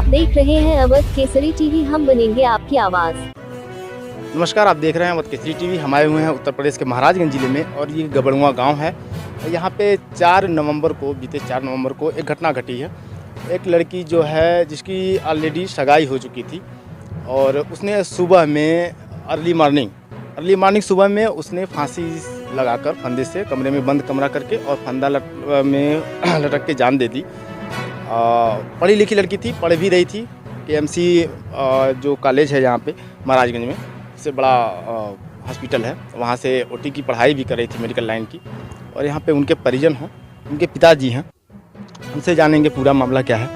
देख रहे हैं अवध केसरी टीवी, हम बनेंगे आपकी आवाज। नमस्कार, आप देख रहे हैं अवध केसरी टीवी। हम आए हुए हैं उत्तर प्रदेश के महाराजगंज जिले में और ये गबड़ुआ गांव है। यहाँ पे 4 नवंबर को, बीते 4 नवंबर को एक घटना घटी है। एक लड़की जो है जिसकी ऑलरेडी सगाई हो चुकी थी और उसने सुबह में अर्ली मॉर्निंग सुबह में उसने फांसी लगाकर फंदे से कमरे में बंद कमरा करके और फंदा में लटक के जान दे दी। पढ़ी लिखी लड़की थी, पढ़ भी रही थी। KMC जो कॉलेज है यहाँ पे महाराजगंज में, इससे बड़ा हॉस्पिटल है, वहाँ से OT की पढ़ाई भी कर रही थी, मेडिकल लाइन की। और यहाँ पे उनके परिजन हैं, उनके पिताजी हैं, उनसे जानेंगे पूरा मामला क्या है।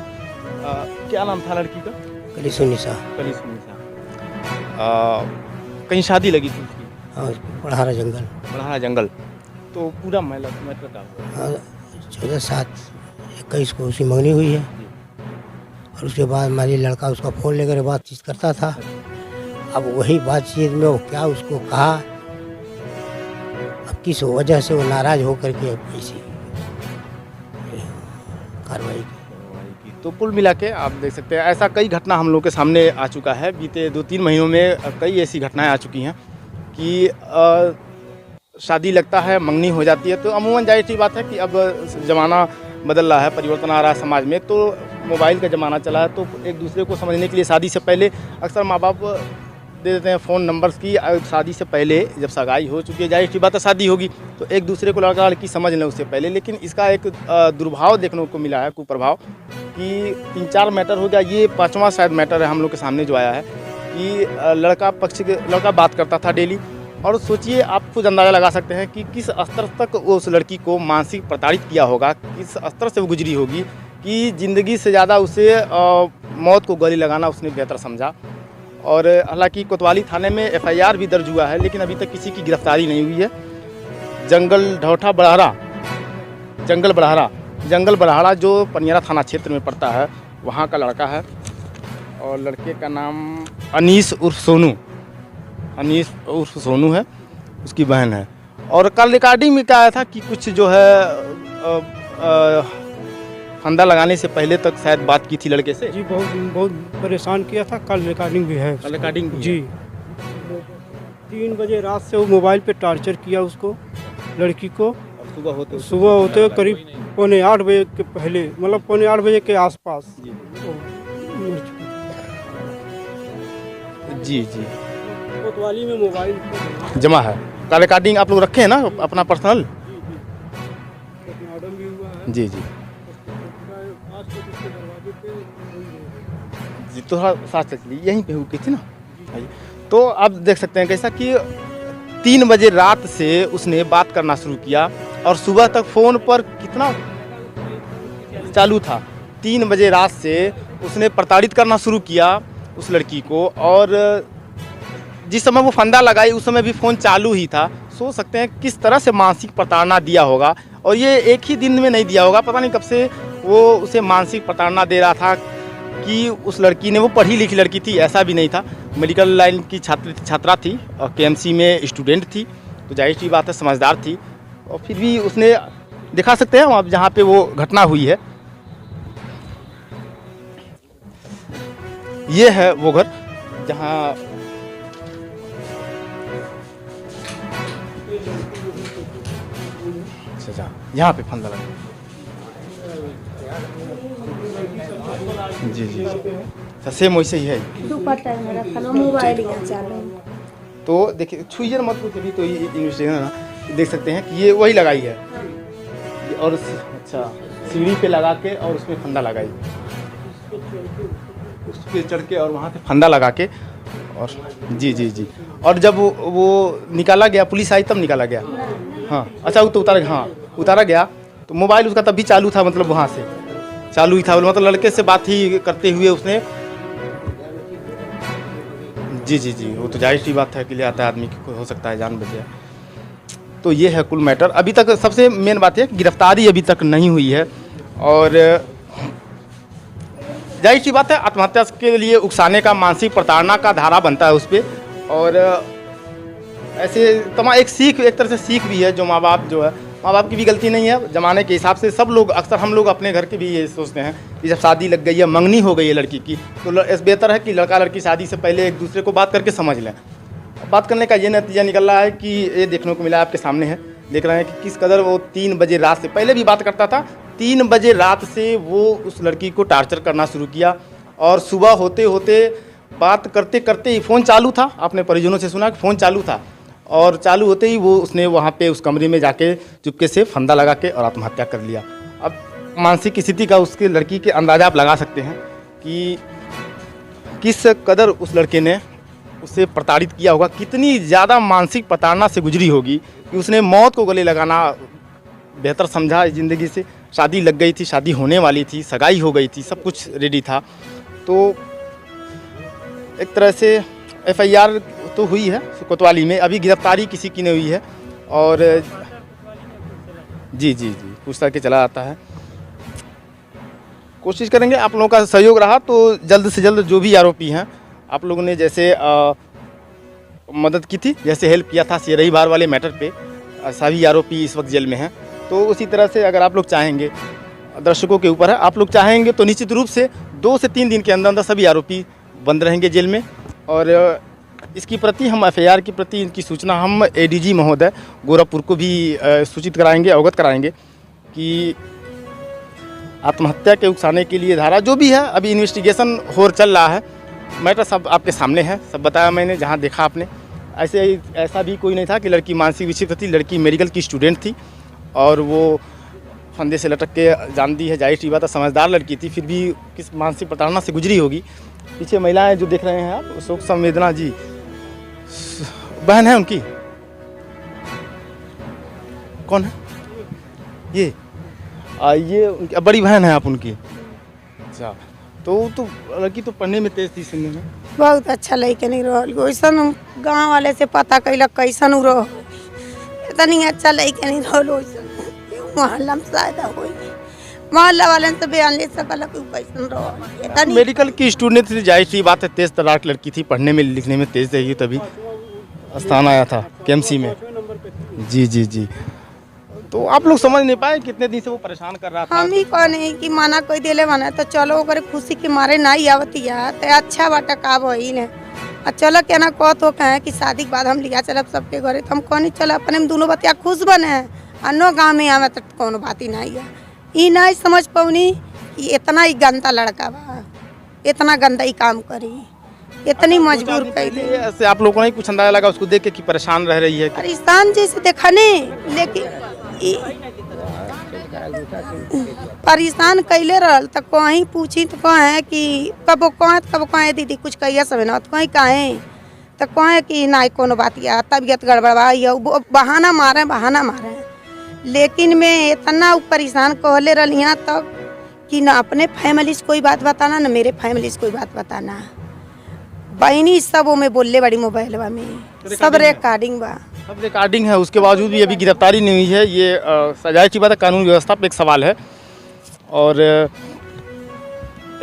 क्या नाम था लड़की का? कलीसुनिसा। कहीं शादी लगी थी उसकी? हाँ, पढ़ारा जंगल। तो पूरा मैटर का 14/7/21 को उसकी मंगनी हुई है और उसके बाद मान ली लड़का उसका फ़ोन लेकर बातचीत करता था। अब वही बातचीत में वो क्या उसको कहा, अब किस वजह से वो नाराज़ होकर के ऐसी कार्रवाई की। तो कुल मिला के आप देख सकते हैं ऐसा कई घटना हम लोग के सामने आ चुका है। बीते 2-3 महीनों में कई ऐसी घटनाएं आ चुकी हैं कि शादी लगता है, मंगनी हो जाती है। तो अमूमन जाहिर सी बात है कि अब ज़माना बदल रहा है, परिवर्तन आ रहा है समाज में, तो मोबाइल का ज़माना चला है। तो एक दूसरे को समझने के लिए शादी से पहले अक्सर माँ बाप दे देते हैं फ़ोन नंबर्स की। शादी से पहले जब सगाई हो चुकी है, जाहिर सी बात है शादी होगी, तो एक दूसरे को लड़का लड़की समझ लें उससे पहले। लेकिन इसका एक दुर्भाव देखने को मिला है, कुप्रभाव, कि 3-4 मैटर हो गया। ये 5वां शायद मैटर है हम लोग के सामने जो आया है कि लड़का बात करता था डेली। और सोचिए, आप खुद अंदाज़ा लगा सकते हैं कि किस स्तर तक वो उस लड़की को मानसिक प्रताड़ित किया होगा, किस स्तर से वो गुजरी होगी कि ज़िंदगी से ज़्यादा उसे मौत को गले लगाना उसने बेहतर समझा। और हालांकि कोतवाली थाने में FIR भी दर्ज हुआ है, लेकिन अभी तक किसी की गिरफ्तारी नहीं हुई है। जंगल बड़ाहरा जो पनियारा थाना क्षेत्र में पड़ता है, वहाँ का लड़का है। और लड़के का नाम अनीस उर्फ सोनू है, उसकी बहन है। और कल रिकॉर्डिंग में क्या आया था कि कुछ जो है फंदा लगाने से पहले तक शायद बात की थी लड़के से। जी, बहुत परेशान किया था। कल रिकॉर्डिंग भी है। जी, 3 बजे रात से वो मोबाइल पे टॉर्चर किया उसको, लड़की को। सुबह होते करीब 7:45 बजे के पहले, मतलब 7:45 बजे के आसपास। जी कोतवाली में मोबाइल जमा है। का रिकॉर्डिंग आप लोग रखे हैं ना अपना पर्सनल? जी, थोड़ा साथ चलिए, यहीं पे हुई थी ना। तो आप देख सकते हैं कैसा कि 3 बजे रात से उसने बात करना शुरू किया और सुबह तक फ़ोन पर कितना चालू था। 3 बजे रात से उसने प्रताड़ित करना शुरू किया उस लड़की को। और जिस समय वो फंदा लगाई उस समय भी फ़ोन चालू ही था। सोच सकते हैं किस तरह से मानसिक प्रताड़ना दिया होगा। और ये एक ही दिन में नहीं दिया होगा, पता नहीं कब से वो उसे मानसिक प्रताड़ना दे रहा था। कि उस लड़की ने, वो पढ़ी लिखी लड़की थी, ऐसा भी नहीं था, मेडिकल लाइन की छात्रा थी और KMC में स्टूडेंट थी, तो जाहिर सी बात है समझदार थी। और फिर भी उसने, दिखा सकते हैं आप जहाँ पे वो घटना हुई है, ये है वो घर जहाँ यहाँ पे फंदा लगा। जी, सेम वैसे ही है। तो देखिए, छुइए मत कुछ भी, तो ये इन्वेस्टिगेशन है ना, देख सकते हैं कि ये वही लगाई है। और अच्छा, सीढ़ी पे लगा के और उसमें फंदा लगाई, उस पर चढ़ के और वहाँ से फंदा लगा के। और जी, और जब वो निकाला गया, पुलिस आई तब निकाला गया। हाँ, अच्छा, वो तो उतारा गया तो मोबाइल उसका तब भी चालू था, मतलब वहाँ से चालू ही था, मतलब लड़के से बात ही करते हुए उसने। जी, वो तो जाहिर सी बात है कि ले आता है आदमी की, हो सकता है जान बच जाए। तो ये है कुल मैटर। अभी तक सबसे मेन बात है कि गिरफ्तारी अभी तक नहीं हुई है। और जाहिर सी बात है, आत्महत्या के लिए उकसाने का, मानसिक प्रताड़ना का धारा बनता है उस पर। और ऐसे तमाम एक तरह से सीख भी है जो माँ बाप जो है माँ बाप की भी गलती नहीं है, ज़माने के हिसाब से सब लोग, अक्सर हम लोग अपने घर के भी ये सोचते हैं कि जब शादी लग गई है, मंगनी हो गई है लड़की की, तो इस बेहतर है कि लड़का लड़की शादी से पहले एक दूसरे को बात करके समझ लें। बात करने का ये नतीजा निकल रहा है कि ये देखने को मिला, आपके सामने है, देख रहे हैं कि किस कदर वो 3 बजे रात से पहले भी बात करता था, 3 बजे रात से वो उस लड़की को टार्चर करना शुरू किया और सुबह होते होते बात करते करते ही फ़ोन चालू था, आपने परिजनों से सुना कि फ़ोन चालू था, और चालू होते ही वो उसने वहाँ पे उस कमरे में जाके चुपके से फंदा लगा के और आत्महत्या कर लिया। अब मानसिक स्थिति का उसके लड़की के अंदाज़ा आप लगा सकते हैं कि किस कदर उस लड़के ने उसे प्रताड़ित किया होगा, कितनी ज़्यादा मानसिक प्रताड़ना से गुजरी होगी कि उसने मौत को गले लगाना बेहतर समझा ज़िंदगी से। शादी लग गई थी, शादी होने वाली थी, सगाई हो गई थी, सब कुछ रेडी था, तो एक तरह से FIR तो हुई है कोतवाली में, अभी गिरफ्तारी किसी की नहीं हुई है, और जी पूछ करके चला जाता है। कोशिश करेंगे, आप लोगों का सहयोग रहा तो जल्द से जल्द जो भी आरोपी हैं, आप लोगों ने जैसे मदद की थी, जैसे हेल्प किया था सिरही बार वाले मैटर पे, सभी आरोपी इस वक्त जेल में हैं, तो उसी तरह से अगर आप लोग चाहेंगे, दर्शकों के ऊपर है, आप लोग चाहेंगे तो निश्चित रूप से 2 से 3 दिन के अंदर अंदर सभी आरोपी बंद रहेंगे जेल में। और इसकी प्रति हम FIR की प्रति इनकी सूचना हम ADG महोदय गोरखपुर को भी सूचित कराएंगे, अवगत कराएंगे कि आत्महत्या के उकसाने के लिए धारा जो भी है, अभी इन्वेस्टिगेशन चल रहा है, मैटर सब आपके सामने है, सब बताया मैंने, जहाँ देखा आपने। ऐसा भी कोई नहीं था कि लड़की मानसिक विक्षिप्त थी, लड़की मेडिकल की स्टूडेंट थी और वो फंदे से लटक के जान दी है, जाहिर सी बात है, समझदार लड़की थी, फिर भी किस मानसिक प्रताड़ना से गुजरी होगी। पीछे महिलाएं जो देख रहे हैं आप, शोक संवेदना, जी बहन है उनकी, कौन है ये उनकी बड़ी बहन है आप उनकी? अच्छा, तो लड़की तो पढ़ने में तेज थी, सुनने में बहुत अच्छा लड़के नहीं रहा, वैसन गाँव वाले से पता कैलक कैसन उ रहो, इतनी अच्छा लड़के नहीं रहा, मोहल्ला में शायद हो, मोहल्ला वाले से बयान ले सकल कैसन रहो। मेडिकल की स्टूडेंट थी, जाहिर सी बात है, तेज तराक लड़की थी, पढ़ने में लिखने में तेज रहेगी, तभी स्थान आया था KMC में। जी तो आप लोग समझ नहीं पाए, कितने दिन से वो परेशान कर रहा था। हम ही कह नहीं कि माना कोई दिले बना तो चलो, अगर खुशी के मारे नहीं आवतिया तो अच्छा बाटा का वही ने, चलो क्या ना कह तो कहें कि शादी के बाद हम लिया चलब सबके घरे, तो हम कहनी चलो अपने में दोनों बतिया खुश बने, अन्नो गाँव में आवे तो कोनो बात ही नहीं है। ये नहीं समझ पौनी कि इतना ही गंदा लड़का बा, इतना गंदा ही काम करी, इतनी मजबूर कर दी। ऐसे आप लोगों को नहीं कुछ अंदाजा लगा उसको देख के कि परेशान रह रही है? परेशान जैसे देखा नहीं, लेकिन परेशान कैले रहल तो कहीं पूछी तो कहें कि कबो कहें दीदी कुछ कहिए सब ना, तो कहीं कहें तो कहें कि नहीं कोनो बात या तबीयत गड़बड़ा या बहाना मारे। लेकिन मैं इतना परेशान कहले रही तब कि ना अपने फैमिली से कोई बात बताना, ना मेरे फैमिली से कोई बात बताना, बहनी सब वो में बोलले बड़ी मोबाइलवा में सब रिकॉर्डिंग बा, सब रिकॉर्डिंग है, उसके बावजूद भी अभी गिरफ्तारी नहीं हुई है। ये सजाए की बात है, कानून व्यवस्था पे एक सवाल है। और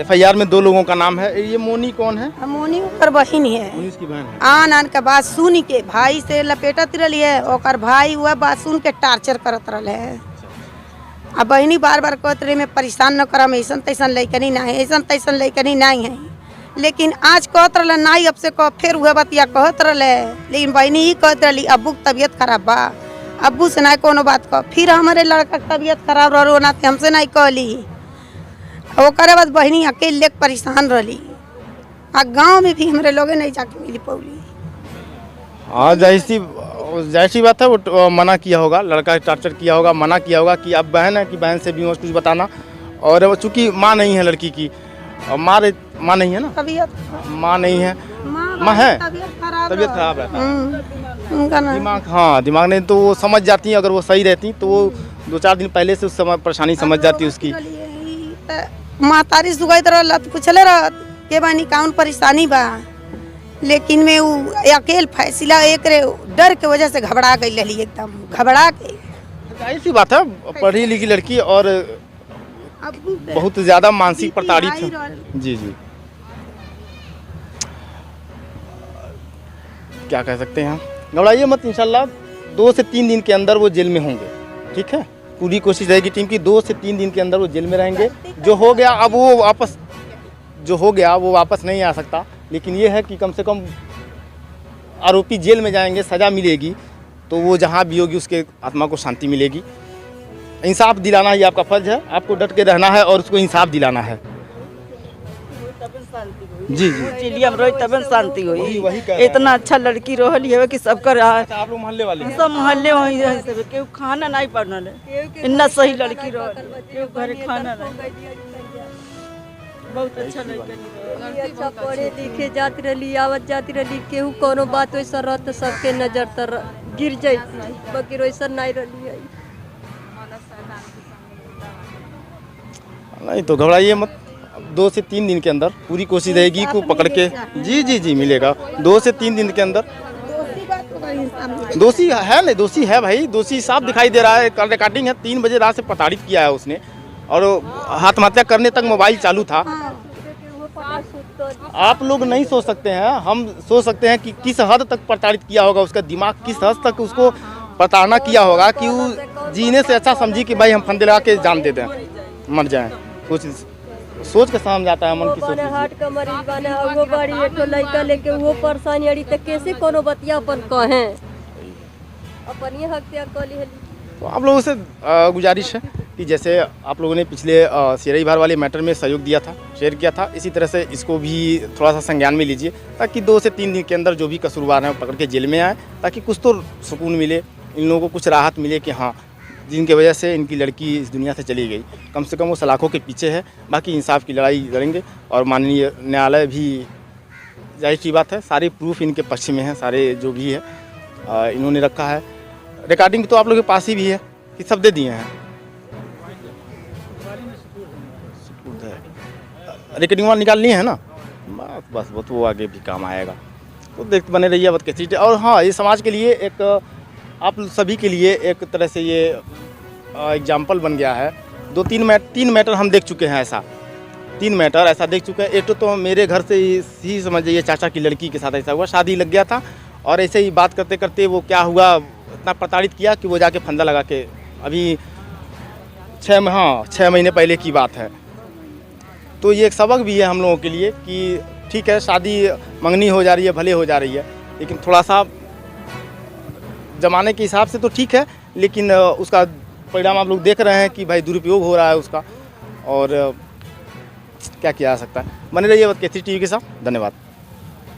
FIR में 2 लोगों का नाम है। ये मोनी कौन है? मोनी ओकर बहन है, मोनी की बहन है। आन के बात सुन के भाई से लपेटत रही है, ओकर भाई वह बात सुन के टार्चर करत रहे है। अब बहनी बार बार कहत रहे मैं परेशान न करम, ऐसन तैसन लैकनी नहीं, ऐसन तैसन लैकनी नहीं है, लेकिन आज कहत रहे नहीं, अब से कह फिर वह बतिया कहत रहे, लेकिन बहनी ही कहत रही अब्बू की तबीयत खराब बा, अब्बू से नहीं कोनो बात कह, फिर हमारे लड़का की तबीयत खराब रहो ना हमसे नहीं कहली, ओकरे बाद बहनी अकेले लेके परेशान रही, आ गाँव में भी हमारे लोग नहीं जाके मिली पौली। हाँ, जाहिर सी बात है, वो मना किया होगा, लड़का टार्चर किया होगा, मना किया होगा कि अब बहन है कि बहन से भी कुछ बताना, और वो चूँकि माँ नहीं है लड़की की, और माँ नहीं है ना, माँ नहीं है, माँ है, तबीयत खराब है, दिमाग नहीं, तो वो समझ जाती है, अगर वो सही रहती तो वो 2-4 दिन पहले से उस समय परेशानी समझ जाती है उसकी। माँ तारी सुगत रहा तो पूछले रहा के बानी कौन परेशानी बा, लेकिन मैं अकेले फैसला एक डर के वजह से घबरा गई रही, एकदम घबरा के। जाहिर सी बात है, पढ़ी लिखी लड़की और बहुत ज़्यादा मानसिक प्रताड़ित है। जी क्या कह सकते हैं, घबराइए मत, इंशाल्लाह 2 से 3 दिन के अंदर वो जेल में होंगे। ठीक है, पूरी कोशिश रहेगी टीम की। 2 से 3 दिन के अंदर वो जेल में रहेंगे। जो हो गया अब वो वापस नहीं आ सकता, लेकिन ये है कि कम से कम आरोपी जेल में जाएंगे, सज़ा मिलेगी तो वो जहाँ भी होगी उसके आत्मा को शांति मिलेगी। इंसाफ दिलाना ही आपका फर्ज है, आपको डट के रहना है और उसको इंसाफ दिलाना है। जी जी चिलियम रोई तबे शांति वही हुई। कह रहा है। इतना अच्छा लड़की रहली है कि सबका अच्छा, आप लोग मोहल्ले वाले हैं? सब मोहल्ले वहीं रहे सब केहू खाना नहीं पड़ल है। इतना सही लड़की रहली, केहू घरे खाना नहीं। बहुत अच्छा लड़की अच्छा पढ़े लिखे जाती रही, आवत जाती रही, केहू कोनो बात वैसा रह तो सबके नजर तर गिर जाती, बाकी वैसा नहीं रही है। नहीं तो घबराइए मत, 2 से 3 दिन के अंदर पूरी कोशिश रहेगी को पकड़ के। जी जी जी मिलेगा 2 से 3 दिन के अंदर। दोषी है नहीं, दोषी है भाई, दोषी साफ दिखाई दे रहा है। कल रिकॉर्डिंग है, 3 बजे रात से प्रताड़ित किया है उसने और आत्महत्या करने तक मोबाइल चालू था। आप लोग नहीं सोच सकते हैं, हम सोच सकते हैं कि किस हद तक प्रताड़ित किया होगा, उसका दिमाग किस हद तक उसको प्रताड़ना किया होगा कि वो जीने से अच्छा समझी कि भाई हम फंदे लगा के जान देते हैं, मर जाएं। सोच के सामने जाता है मन की सोच। हार्ट का मरीज बने वो बड़ी एक तो लड़का लेके वो परेशानी अड़ी तक कैसे कोनो बतिया अपन कहें, अपन ये हत्या कली है। तो आप लोगों से गुजारिश है कि जैसे आप लोगों ने पिछले शेरई भार वाले मैटर में सहयोग दिया था, शेयर किया था, इसी तरह से इसको भी थोड़ा सा संज्ञान में लीजिए ताकि 2 से 3 दिन के अंदर जो भी कसूरवार हैं पकड़ के जेल में आए, ताकि कुछ तो सुकून मिले, इन लोगों को कुछ राहत मिले कि हाँ जिनकी वजह से इनकी लड़की इस दुनिया से चली गई, कम से कम वो सलाखों के पीछे है। बाकी इंसाफ की लड़ाई लड़ेंगे और माननीय न्यायालय भी, जाहिर सी बात है, सारे प्रूफ इनके पक्ष में है, सारे जो भी है इन्होंने रखा है। रिकॉर्डिंग तो आप लोगों के पास ही भी है कि सब दे दिए हैं। रिकॉर्डिंग वाला निकाल लिए है ना, बस वो आगे भी काम आएगा। तो देखते बने रहिए बात कैसी। और हाँ, ये समाज के लिए एक, आप सभी के लिए एक तरह से ये एग्जाम्पल बन गया है। 3 मैटर हम देख चुके हैं, ऐसा 3 मैटर ऐसा देख चुके हैं। एक तो मेरे घर से ही समझ जाइए, चाचा की लड़की के साथ ऐसा हुआ, शादी लग गया था और ऐसे ही बात करते करते वो क्या हुआ, इतना प्रताड़ित किया कि वो जाके फंदा लगा के, अभी 6 महीने पहले की बात है। तो ये एक सबक भी है हम लोगों के लिए कि ठीक है, शादी मंगनी हो जा रही है, भले हो जा रही है, लेकिन थोड़ा सा ज़माने के हिसाब से तो ठीक है, लेकिन उसका परिणाम आप लोग देख रहे हैं कि भाई दुरुपयोग हो रहा है उसका, और क्या किया जा सकता है। बने रहिए केसरी टीवी के साथ। धन्यवाद।